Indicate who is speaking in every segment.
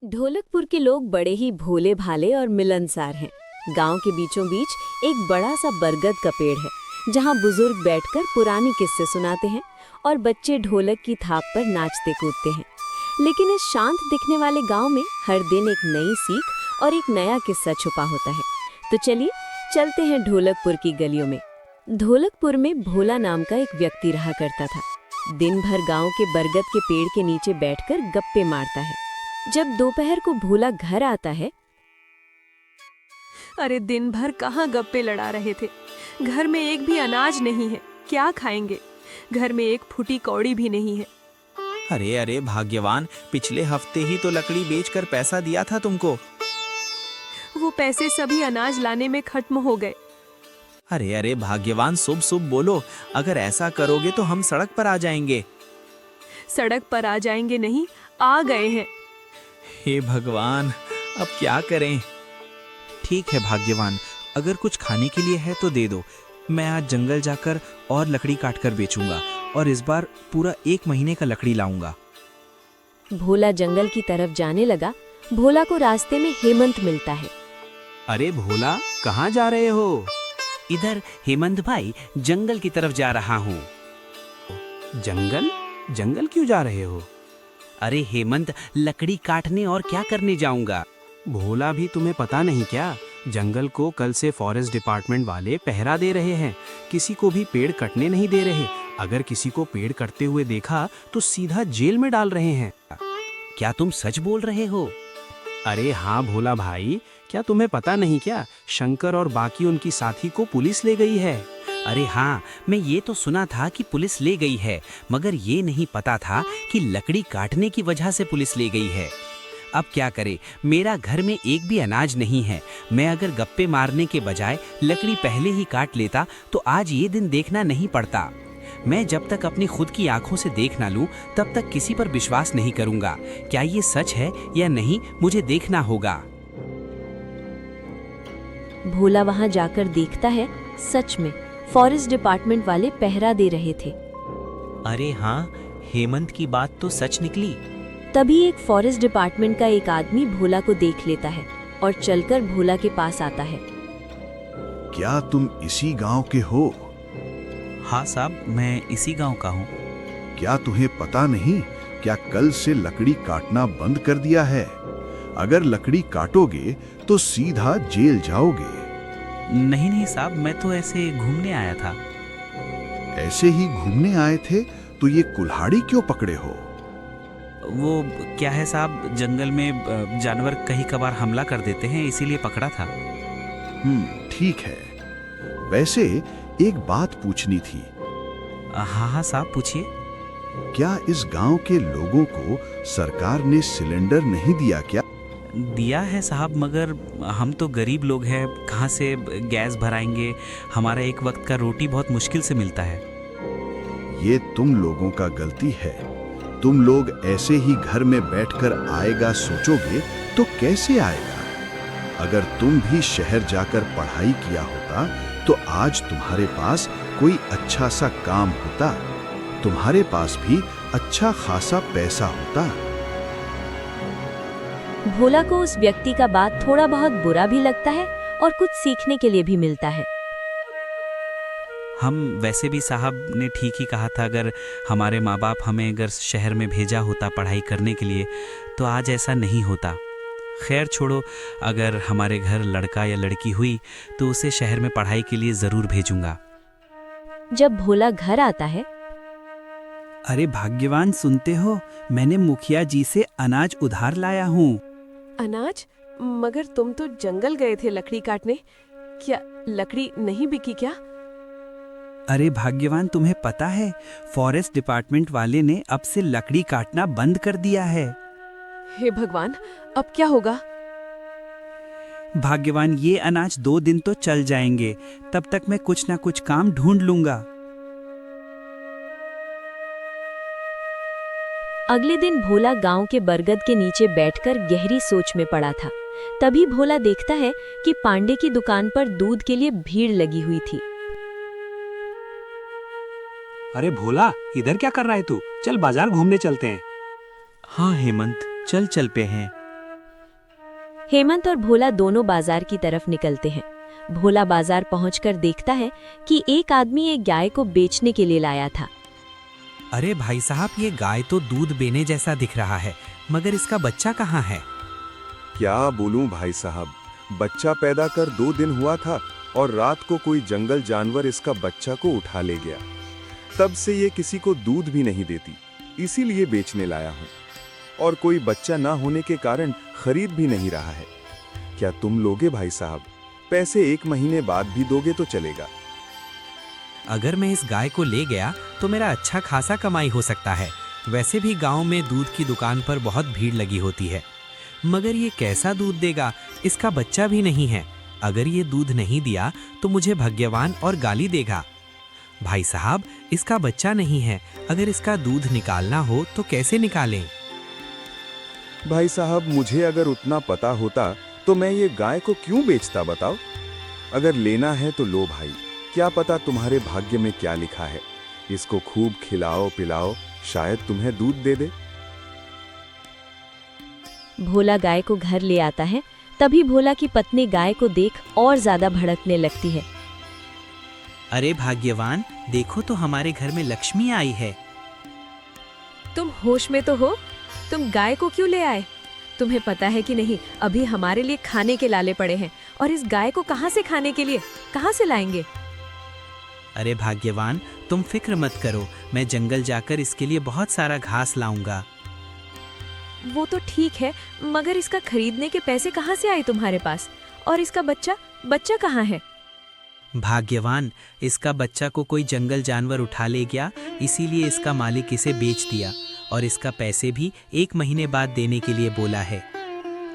Speaker 1: ढोलकपुर के लोग बड़े ही भोले भाले और मिलनसार हैं। गांव के बीचों बीच एक बड़ा सा बरगद का पेड़ है, जहां बुजुर्ग बैठकर पुरानी किस्से सुनाते हैं और बच्चे ढोलक की थाप पर नाचते कूदते हैं। लेकिन इस शांत दिखने वाले गांव में हर दिन एक नई सीख और एक नया किस्सा छुपा होता है। तो चलिए चलते हैं ढोलकपुर की गलियों में। ढोलकपुर में भोला नाम का एक व्यक्ति रहा करता था। दिन भर गांव के बरगद के पेड़ के नीचे बैठकर गप्पे मारता है। जब दोपहर को भोला घर आता है,
Speaker 2: अरे दिन भर कहाँ गप्पे लड़ा रहे थे। घर में एक भी अनाज नहीं है, क्या खाएंगे। घर में एक फूटी कौड़ी भी नहीं है।
Speaker 3: अरे अरे भाग्यवान, पिछले हफ्ते ही तो लकड़ी बेचकर पैसा दिया था तुमको।
Speaker 2: वो पैसे सभी अनाज लाने में खत्म हो गए।
Speaker 3: अरे अरे भाग्यवान, शुभ शुभ बोलो। अगर ऐसा करोगे तो हम सड़क पर आ जाएंगे।
Speaker 2: सड़क पर आ जाएंगे नहीं, आ गए हैं।
Speaker 3: हे भगवान, अब क्या करें। ठीक है भाग्यवान, अगर कुछ खाने के लिए है तो दे दो। मैं आज जंगल जाकर और लकड़ी काटकर बेचूंगा और इस बार पूरा 1 महीने का लकड़ी लाऊंगा।
Speaker 1: भोला जंगल की तरफ जाने लगा। भोला को रास्ते में हेमंत मिलता है।
Speaker 4: अरे भोला, कहाँ जा रहे हो?
Speaker 5: इधर हेमंत भाई, जंगल की तरफ जा रहा हूँ।
Speaker 4: जंगल? जंगल क्यों जा रहे हो?
Speaker 5: अरे हेमंत, लकड़ी काटने और क्या करने जाऊंगा।
Speaker 4: भोला, भी तुम्हें पता नहीं क्या? जंगल को कल से फॉरेस्ट डिपार्टमेंट वाले पहरा दे रहे हैं। किसी को भी पेड़ कटने नहीं दे रहे। अगर किसी को पेड़ कटते हुए देखा तो सीधा जेल में डाल रहे हैं।
Speaker 5: क्या तुम सच बोल रहे हो?
Speaker 4: अरे हाँ भोला भाई, क्या तुम्हें पता नहीं क्या? शंकर और बाकी उनकी साथी को पुलिस ले गई है।
Speaker 5: अरे हाँ, मैं ये तो सुना था कि पुलिस ले गई है, मगर ये नहीं पता था कि लकड़ी काटने की वजह से पुलिस ले गई है। अब क्या करे, मेरा घर में एक भी अनाज नहीं है। मैं अगर गप्पे मारने के बजाय लकड़ी पहले ही काट लेता तो आज ये दिन देखना नहीं पड़ता। मैं जब तक अपनी खुद की आंखों से देख ना लूं, तब तक किसी पर विश्वास नहीं करूंगा। क्या ये सच है या नहीं, मुझे देखना होगा।
Speaker 1: भोला वहां जाकर देखता है, सच में फॉरेस्ट डिपार्टमेंट वाले पहरा दे रहे थे।
Speaker 3: अरे हाँ, हेमंत की बात तो सच निकली।
Speaker 1: तभी एक फॉरेस्ट डिपार्टमेंट का एक आदमी भोला को देख लेता है और चलकर भोला के पास आता है।
Speaker 6: क्या तुम इसी गांव के हो?
Speaker 3: हाँ साहब, मैं इसी गांव का हूँ।
Speaker 6: क्या तुम्हें पता नहीं क्या कल से लकड़ी काटना बंद कर दिया है? अगर लकड़ी काटोगे तो सीधा जेल जाओगे।
Speaker 3: नहीं नहीं साहब, मैं तो ऐसे घूमने आया था।
Speaker 6: ऐसे ही घूमने आए थे तो ये कुल्हाड़ी क्यों पकड़े हो?
Speaker 3: वो क्या है साहब, जंगल में जानवर कहीं कभार हमला कर देते हैं, इसीलिए पकड़ा था।
Speaker 6: ठीक है। वैसे एक बात पूछनी थी।
Speaker 3: हाँ हाँ साहब, पूछिए।
Speaker 6: क्या इस गांव के लोगों को सरकार ने सिलेंडर नहीं दिया क्या?
Speaker 3: दिया है साहब, मगर हम तो गरीब लोग हैं, कहाँ से गैस भराएंगे। हमारा एक वक्त का रोटी बहुत मुश्किल से मिलता है।
Speaker 6: ये तुम लोगों का गलती है। तुम लोग ऐसे ही घर में बैठकर आएगा सोचोगे तो कैसे आएगा? अगर तुम भी शहर जाकर पढ़ाई किया होता तो आज तुम्हारे पास कोई अच्छा सा काम होता, तुम्हारे पास भी अच्छा खासा पैसा होता।
Speaker 1: भोला को उस व्यक्ति का बात थोड़ा बहुत बुरा भी लगता है और कुछ सीखने के लिए भी मिलता है।
Speaker 3: हम वैसे भी साहब ने ठीक ही कहा था, अगर हमारे माँ बाप हमें अगर शहर में भेजा होता पढ़ाई करने के लिए तो आज ऐसा नहीं होता। खैर छोड़ो, अगर हमारे घर लड़का या लड़की हुई तो उसे शहर में पढ़ाई के लिए ज़रूर भेजूंगा।
Speaker 1: जब भोला घर आता है,
Speaker 4: अरे भाग्यवान, सुनते हो? मैंने मुखिया जी से अनाज उधार लाया हूँ।
Speaker 2: अनाज? मगर तुम तो जंगल गए थे लकड़ी काटने। क्या लकड़ी नहीं बिकी क्या?
Speaker 4: अरे भाग्यवान, तुम्हें पता है फॉरेस्ट डिपार्टमेंट वाले ने अब से लकड़ी काटना बंद कर दिया है।
Speaker 2: हे भगवान, अब क्या होगा?
Speaker 4: भाग्यवान, ये अनाज 2 दिन तो चल जाएंगे, तब तक मैं कुछ ना कुछ काम ढूंढ लूंगा।
Speaker 1: अगले दिन भोला गांव के बरगद के नीचे बैठकर गहरी सोच में पड़ा था। तभी भोला देखता है कि पांडे की दुकान पर दूध के लिए भीड़ लगी हुई थी।
Speaker 7: अरे भोला, इधर क्या कर रहा है तू? चल बाजार घूमने चलते हैं।
Speaker 3: हाँ हेमंत, चल पे हैं।
Speaker 1: हेमंत और भोला दोनों बाजार की तरफ निकलते हैं। भोला बाजार पहुंचकर देखता है कि एक आदमी एक गाय को बेचने के लिए लाया था।
Speaker 5: अरे भाई साहब, ये गाय तो दूध बेने जैसा दिख रहा है, मगर इसका बच्चा कहाँ है?
Speaker 8: क्या बोलूं भाई साहब, बच्चा पैदा कर 2 दिन हुआ था और रात को कोई जंगल जानवर इसका बच्चा को उठा ले गया। तब से ये किसी को दूध भी नहीं देती, इसीलिए बेचने लाया हूं। और कोई बच्चा ना होने के कारण खरीद भी नहीं रहा है। क्या तुम लोगे भाई साहब? पैसे 1 महीने बाद भी दोगे तो चलेगा।
Speaker 5: अगर मैं इस गाय को ले गया तो मेरा अच्छा खासा कमाई हो सकता है। वैसे भी गांव में दूध की दुकान पर बहुत भीड़ लगी होती है। मगर ये कैसा दूध देगा? इसका बच्चा भी नहीं है। अगर ये दूध नहीं दिया तो मुझे भाग्यवान और गाली देगा। भाई साहब, इसका बच्चा नहीं है। अगर इसका दूध निकालना हो तो कैसे निकालें?
Speaker 8: भाई साहब, मुझे अगर उतना पता होता तो मैं ये गाय को क्यों बेचता बताओ। अगर लेना है तो लो भाई, क्या पता तुम्हारे भाग्य में क्या लिखा है। इसको खूब खिलाओ पिलाओ, शायद तुम्हें दूध दे दे।
Speaker 1: भोला गाय को घर ले आता है। तभी भोला की पत्नी गाय को देख और ज्यादा भड़कने लगती है।
Speaker 5: अरे भाग्यवान, देखो तो हमारे घर में लक्ष्मी आई है।
Speaker 2: तुम होश में तो हो? तुम गाय को क्यों ले आए? तुम्हें पता है कि नहीं, अभी हमारे लिए खाने के लाले पड़े हैं, और इस गाय को कहाँ से खाने के लिए कहाँ से लाएंगे?
Speaker 5: अरे भाग्यवान, तुम फिक्र मत करो, मैं जंगल जाकर इसके लिए बहुत सारा घास लाऊंगा।
Speaker 2: वो तो ठीक है, मगर इसका खरीदने के पैसे कहाँ से आए तुम्हारे पास? और इसका बच्चा कहाँ है?
Speaker 5: भाग्यवान, इसका बच्चा को कोई जंगल जानवर उठा ले गया, इसीलिए इसका मालिक इसे बेच दिया और इसका पैसे भी 1 महीने बाद देने के लिए बोला है।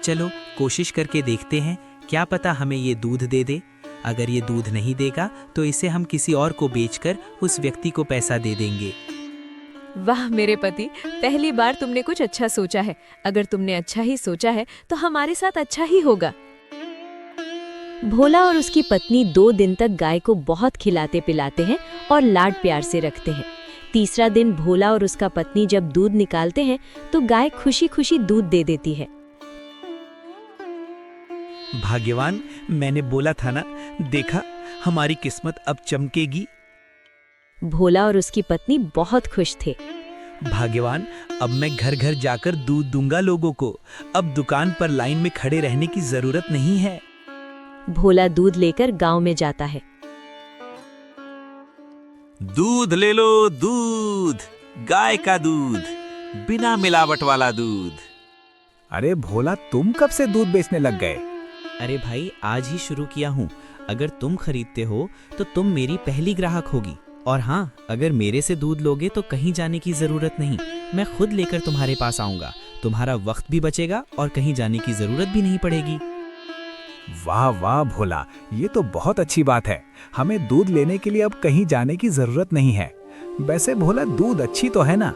Speaker 5: चलो कोशिश करके देखते हैं, क्या पता हमें ये दूध दे दे। अगर ये दूध नहीं देगा तो इसे हम किसी और को बेचकर उस व्यक्ति को पैसा दे देंगे।
Speaker 2: वाह मेरे पति, पहली बार तुमने कुछ अच्छा सोचा है। अगर तुमने अच्छा ही सोचा है तो हमारे साथ अच्छा ही होगा।
Speaker 1: भोला और उसकी पत्नी 2 दिन तक गाय को बहुत खिलाते पिलाते हैं और लाड प्यार से रखते हैं। तीसरा दिन भोला और उसका पत्नी जब दूध निकालते हैं तो गाय खुशी खुशी दूध दे देती है।
Speaker 5: भाग्यवान, मैंने बोला था ना, देखा हमारी किस्मत अब चमकेगी।
Speaker 1: भोला और उसकी पत्नी बहुत खुश थे।
Speaker 5: भाग्यवान, अब मैं घर घर जाकर दूध दूंगा लोगों को। अब दुकान पर लाइन में खड़े रहने की जरूरत नहीं है।
Speaker 1: भोला दूध लेकर गांव में जाता है।
Speaker 3: दूध ले लो, दूध, गाय का दूध, बिना मिलावट वाला दूध।
Speaker 7: अरे भोला, तुम कब से दूध बेचने लग गए?
Speaker 5: अरे भाई, आज ही शुरू किया हूँ। अगर तुम खरीदते हो तो तुम मेरी पहली ग्राहक होगी। और हाँ, अगर मेरे से दूध लोगे तो कहीं जाने की जरूरत नहीं, मैं खुद लेकर तुम्हारे पास आऊंगा। तुम्हारा वक्त भी बचेगा और कहीं जाने की जरूरत भी नहीं पड़ेगी।
Speaker 7: वाह वाह भोला, ये तो बहुत अच्छी बात है। हमें दूध लेने के लिए अब कहीं जाने की जरूरत नहीं है। वैसे भोला, दूध अच्छी तो है ना?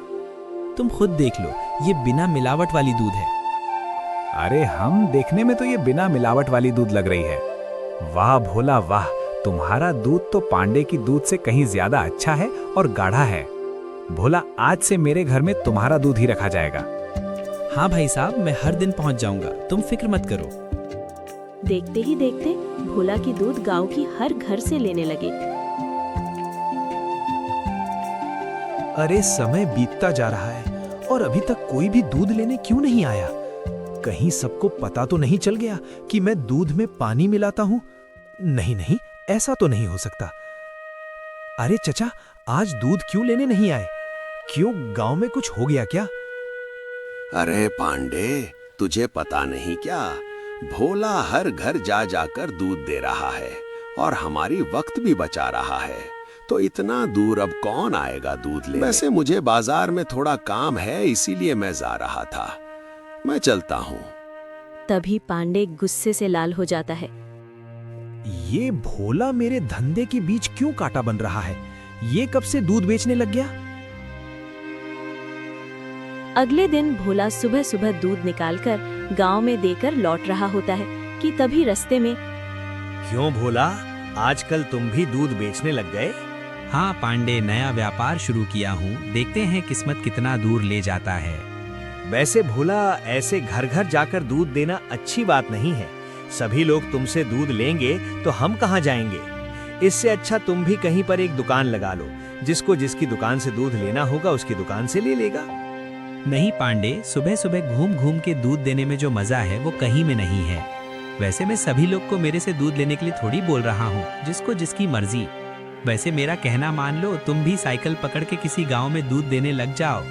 Speaker 5: तुम खुद देख लो, ये बिना मिलावट वाली दूध है।
Speaker 7: अरे हम देखने में तो ये बिना मिलावट वाली दूध लग रही है। वाह भोला वाह, तुम्हारा दूध तो पांडे की दूध से कहीं ज्यादा अच्छा है और गाढ़ा है। भोला, आज से मेरे घर में तुम्हारा दूध ही रखा जाएगा।
Speaker 5: हाँ भाई साहब, मैं हर दिन पहुंच जाऊंगा, तुम फिक्र मत करो।
Speaker 1: देखते ही देखते भोला की दूध गांव की हर घर से लेने लगे।
Speaker 7: अरे समय बीतता जा रहा है और अभी तक कोई भी दूध लेने क्यों नहीं आया? कहीं सबको पता तो नहीं चल गया कि मैं दूध में पानी मिलाता हूँ? नहीं नहीं, ऐसा तो नहीं हो सकता। अरे चचा, आज दूध क्यों लेने नहीं आए? क्यों, गांव में कुछ हो गया क्या?
Speaker 9: अरे पांडे, तुझे पता नहीं क्या, भोला हर घर जा जाकर दूध दे रहा है और हमारी वक्त भी बचा रहा है। तो इतना दूर अब कौन आएगा दूध लेने? वैसे मुझे बाजार में थोड़ा काम है, इसीलिए मैं जा रहा था। मैं चलता हूँ।
Speaker 1: तभी पांडे गुस्से से लाल हो जाता है।
Speaker 7: ये भोला मेरे धंधे के बीच क्यों कांटा बन रहा है? ये कब से दूध बेचने लग गया?
Speaker 1: अगले दिन भोला सुबह सुबह दूध निकालकर गांव में देकर लौट रहा होता है कि तभी रास्ते में।
Speaker 10: क्यों भोला, आजकल तुम भी दूध बेचने लग गए?
Speaker 5: हाँ पांडे, नया व्यापार शुरू किया हूँ, देखते हैं किस्मत कितना दूर ले जाता है।
Speaker 10: वैसे भोला, ऐसे घर घर जाकर दूध देना अच्छी बात नहीं है। सभी लोग तुमसे दूध लेंगे तो हम कहाँ जाएंगे। इससे अच्छा तुम भी कहीं पर एक दुकान लगा लो, जिसको जिसकी दुकान से दूध लेना होगा उसकी दुकान से ले लेगा।
Speaker 3: नहीं पांडे, सुबह सुबह घूम घूम के दूध देने में जो मजा है वो कहीं में नहीं है। वैसे मैं सभी लोग को मेरे से दूध लेने के लिए थोड़ी बोल रहा हूँ, जिसको जिसकी मर्जी। वैसे मेरा कहना मान लो, तुम भी साइकिल पकड़ के किसी गांव में दूध देने लग जाओ।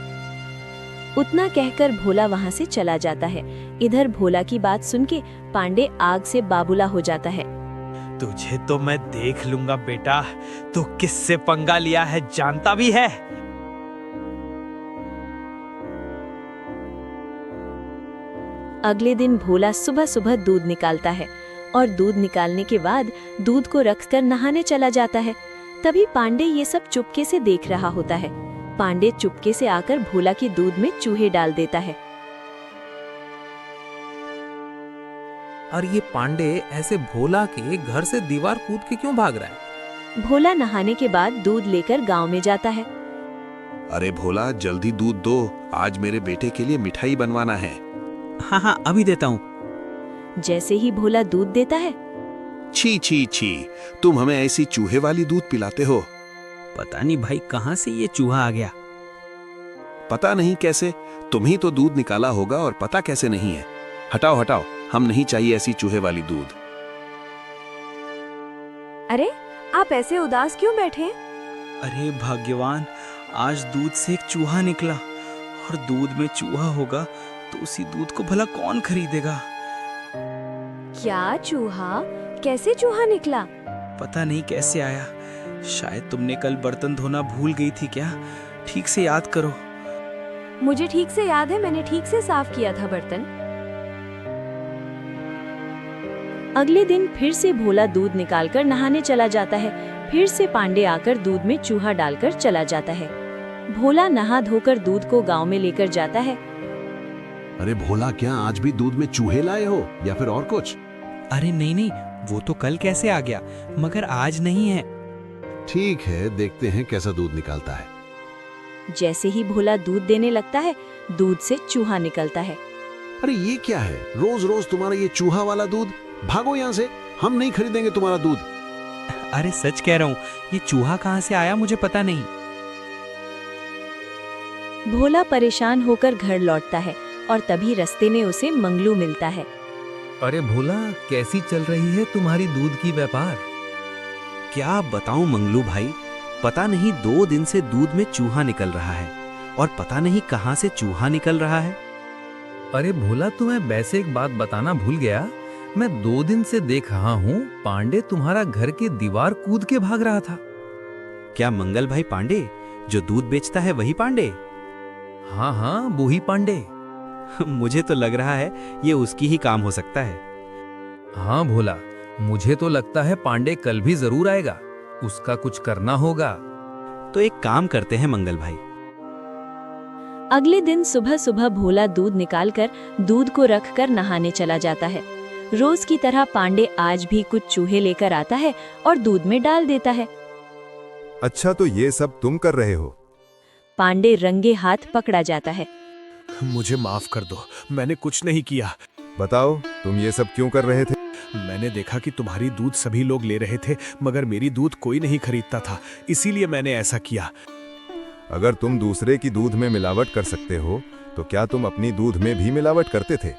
Speaker 1: उतना कहकर भोला वहाँ से चला जाता है। इधर भोला की बात सुन के पांडे आग से बाबूला हो जाता है।
Speaker 7: तुझे तो मैं देख लूंगा बेटा, तू किससे पंगा लिया है जानता भी है।
Speaker 1: अगले दिन भोला सुबह सुबह दूध निकालता है और दूध निकालने के बाद दूध को रखकर नहाने चला जाता है। तभी पांडे ये सब चुपके से देख रहा होता है। पांडे चुपके से आकर भोला के दूध में चूहे डाल देता है।
Speaker 11: और ये पांडे ऐसे भोला के घर से दीवार कूद के क्यों भाग रहा है?
Speaker 1: भोला नहाने के बाद दूध लेकर गांव में जाता है।
Speaker 9: अरे भोला, जल्दी दूध दो, आज मेरे बेटे के लिए मिठाई बनवाना है।
Speaker 3: हाँ हाँ, अभी देता हूँ।
Speaker 1: जैसे ही भोला दूध देता है,
Speaker 9: छी छी छी, तुम हमें ऐसी चूहे वाली दूध पिलाते हो।
Speaker 3: पता नहीं भाई कहाँ से ये चूहा आ गया।
Speaker 9: पता नहीं कैसे, तुम ही तो दूध निकाला होगा और पता कैसे नहीं है। हटाओ हटाओ, हम नहीं चाहिए ऐसी चूहे वाली दूध।
Speaker 2: अरे आप ऐसे उदास क्यों बैठे हैं?
Speaker 3: अरे भाग्यवान, आज दूध से एक चूहा निकला, और दूध में चूहा होगा तो उसी दूध को भला कौन खरीदेगा।
Speaker 2: क्या चूहा? कैसे चूहा निकला?
Speaker 3: पता नहीं कैसे आया। शायद तुमने कल बर्तन धोना भूल गई थी क्या? ठीक से याद करो।
Speaker 2: मुझे ठीक से याद है, मैंने ठीक से साफ किया था बर्तन।
Speaker 1: अगले दिन फिर से भोला दूध निकालकर नहाने चला जाता है। फिर से पांडे आकर दूध में चूहा डालकर चला जाता है। भोला नहा धोकर दूध को गांव में लेकर जाता है।
Speaker 9: अरे भोला, क्या आज भी दूध में चूहे लाए हो या फिर और कुछ?
Speaker 3: अरे नहीं नहीं, वो तो कल कैसे आ गया, मगर आज नहीं है।
Speaker 9: ठीक है, देखते हैं कैसा दूध निकालता है।
Speaker 1: जैसे ही भोला दूध देने लगता है, दूध से चूहा निकलता है।
Speaker 9: अरे ये क्या है, रोज रोज तुम्हारा ये चूहा वाला दूध? भागो यहाँ से, हम नहीं खरीदेंगे तुम्हारा दूध।
Speaker 3: अरे सच कह रहा हूँ, ये चूहा कहाँ से आया मुझे पता नहीं।
Speaker 1: भोला परेशान होकर घर लौटता है और तभी रास्ते में उसे मंगलू मिलता है।
Speaker 11: अरे भोला, कैसी चल रही है तुम्हारी दूध की व्यापार?
Speaker 5: क्या बताऊं मंगलू भाई, पता नहीं 2 दिन से दूध में चूहा निकल रहा है, और पता नहीं कहां से चूहा निकल रहा है।
Speaker 11: अरे भोला, तुम्हें वैसे एक बात बताना भूल गया। मैं 2 दिन से देख रहा हूँ पांडे तुम्हारा घर की दीवार कूद के भाग रहा था।
Speaker 5: क्या मंगल भाई पांडे, जो दूध बेचता है वही पांडे?
Speaker 11: हाँ हाँ, वो ही पांडे।
Speaker 5: मुझे तो लग रहा है ये उसकी ही काम हो सकता है।
Speaker 11: हाँ भोला, मुझे तो लगता है पांडे कल भी जरूर आएगा, उसका कुछ करना होगा।
Speaker 5: तो एक काम करते हैं मंगल भाई।
Speaker 1: अगले दिन सुबह सुबह भोला दूध निकालकर दूध को रखकर नहाने चला जाता है। रोज की तरह पांडे आज भी कुछ चूहे लेकर आता है और दूध में डाल देता है।
Speaker 8: अच्छा, तो ये सब तुम कर रहे हो?
Speaker 1: पांडे रंगे हाथ पकड़ा जाता है।
Speaker 7: मुझे माफ कर दो, मैंने कुछ नहीं किया।
Speaker 8: बताओ, तुम ये सब क्यों कर रहे थे?
Speaker 7: मैंने देखा कि तुम्हारी दूध सभी लोग ले रहे थे, मगर मेरी दूध कोई नहीं खरीदता था, इसीलिए मैंने ऐसा किया।
Speaker 8: अगर तुम दूसरे की दूध में मिलावट कर सकते हो, तो क्या तुम अपनी दूध में भी मिलावट करते थे?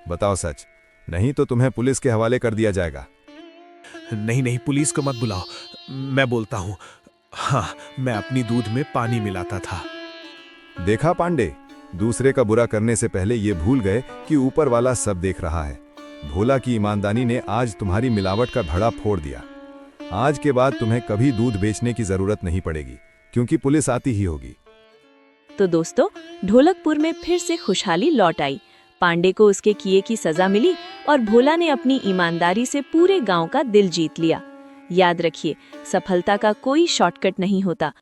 Speaker 8: बताओ सच, नहीं तो तुम्हें पुलिस के हवाले कर दिया जाएगा।
Speaker 7: नहीं नहीं, पुलिस को मत बुलाओ, मैं बोलता हूँ। हाँ, मैं अपनी दूध में पानी मिलाता था।
Speaker 8: देखा पांडे, दूसरे का बुरा करने से पहले ये भूल गए कि ऊपर वाला सब देख रहा है। भोला की ईमानदारी ने आज तुम्हारी मिलावट का भड़ा फोड़ दिया। आज के बाद तुम्हें कभी दूध बेचने की जरूरत नहीं पड़ेगी, क्योंकि पुलिस आती ही होगी।
Speaker 1: तो दोस्तों, ढोलकपुर में फिर से खुशहाली लौट आई। पांडे को उसके किए की सजा मिली और भोला ने अपनी ईमानदारी से पूरे गांव का दिल जीत लिया। याद रखिए, सफलता का कोई शॉर्टकट नहीं होता।